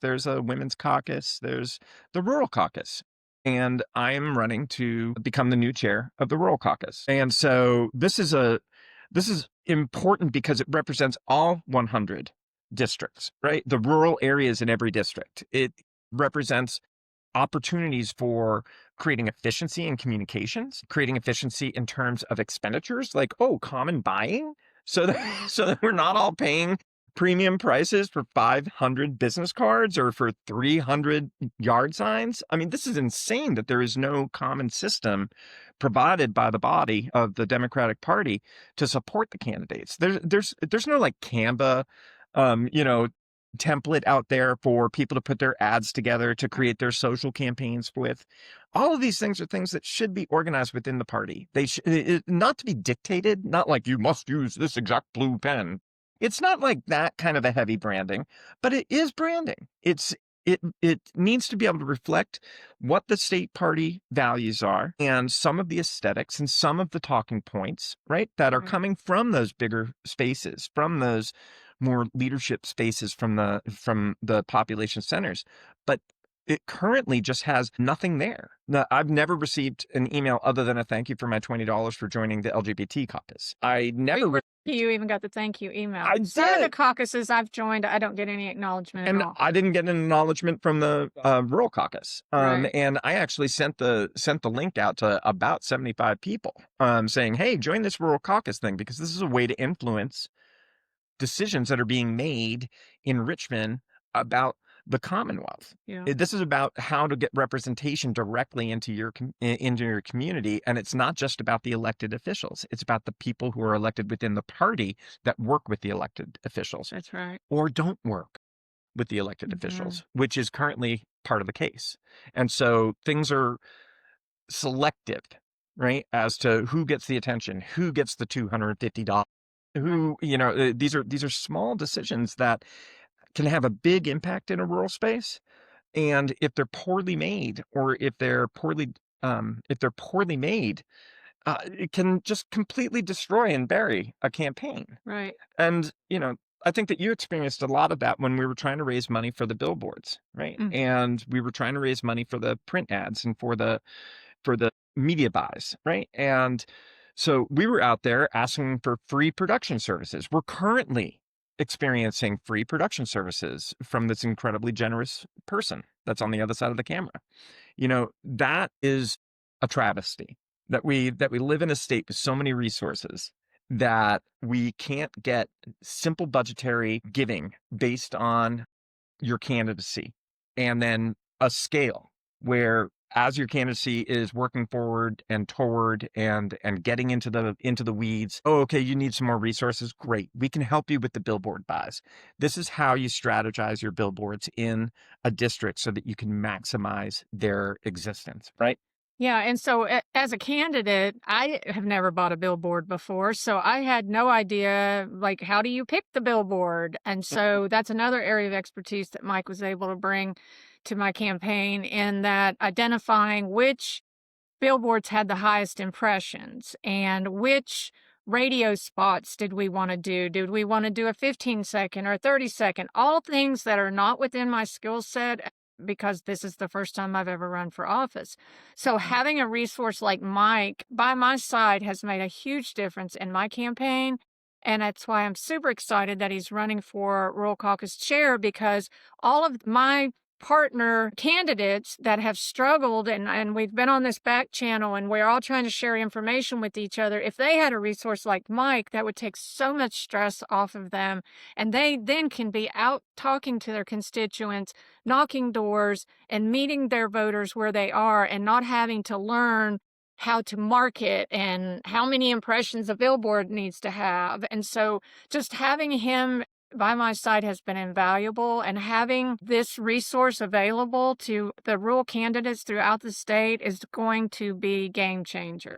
there's a women's caucus, there's the Rural Caucus. And I am running to become the new chair of the Rural Caucus. And so this is important because it represents all 100 districts, right? The rural areas in every district. It represents opportunities for creating efficiency in communications, creating efficiency in terms of expenditures, like, oh, common buying, so that so that we're not all paying premium prices for 500 business cards or for 300 yard signs. I mean, this is insane that there is no common system provided by the body of the Democratic Party to support the candidates. There's no like Canva, you know, template out there for people to put their ads together to create their social campaigns with. All of these things are things that should be organized within the party. They should not to be dictated, not like you must use this exact blue pen. It's not like that kind of a heavy branding, but it is branding. It needs to be able to reflect what the state party values are and some of the aesthetics and some of the talking points, right, that are Right. coming from those bigger spaces, from those more leadership spaces from the population centers. But it currently just has nothing there. Now, I've never received an email other than a thank you for my $20 for joining the LGBT caucus. I never Wait, received. you even got the thank you email. I Some of the did. caucuses I've joined, I don't get any acknowledgement at And all. I didn't get an acknowledgement from the rural caucus. Right. And I actually sent the link out to about 75 people, saying, "Hey, join this rural caucus thing because this is a way to influence decisions that are being made in Richmond about the Commonwealth. Yeah. This is about how to get representation directly into into your community, and it's not just about the elected officials. It's about the people who are elected within the party that work with the elected officials That's right. or don't work with the elected Mhm. officials, which is currently part of the case. And so things are selective, right, as to who gets the attention, who gets the $250, Right. who, these are small decisions that can have a big impact in a rural space. And if they're poorly made, or if they're poorly made, it can just completely destroy and bury a campaign. Right. And, I think that you experienced a lot of that when we were trying to raise money for the billboards, right? Mhm. And we were trying to raise money for the print ads and for the media buys, right? And so we were out there asking for free production services. We're currently experiencing free production services from this incredibly generous person that's on the other side of the camera. That is a travesty that we live in a state with so many resources that we can't get simple budgetary giving based on your candidacy, and then a scale where as your candidacy is working forward and toward and getting into the weeds, oh, okay, you need some more resources, great, we can help you with the billboard buys. This is how you strategize your billboards in a district so that you can maximize their existence, right? Yeah, and so as a candidate, I have never bought a billboard before, so I had no idea, like, how do you pick the billboard? And so that's another area of expertise that Mike was able to bring to my campaign in that identifying which billboards had the highest impressions and which radio spots did we want to do? Did we want to do a 15-second or a 30-second? All things that are not within my skill set because this is the first time I've ever run for office. So having a resource like Mike by my side has made a huge difference in my campaign. And that's why I'm super excited that he's running for Rural Caucus chair because all of my partner candidates that have struggled and we've been on this back channel and we're all trying to share information with each other. If they had a resource like Mike, that would take so much stress off of them. And they then can be out talking to their constituents, knocking doors and meeting their voters where they are and not having to learn how to market and how many impressions a billboard needs to have. And so just having him by my side has been invaluable, and having this resource available to the rural candidates throughout the state is going to be game changer.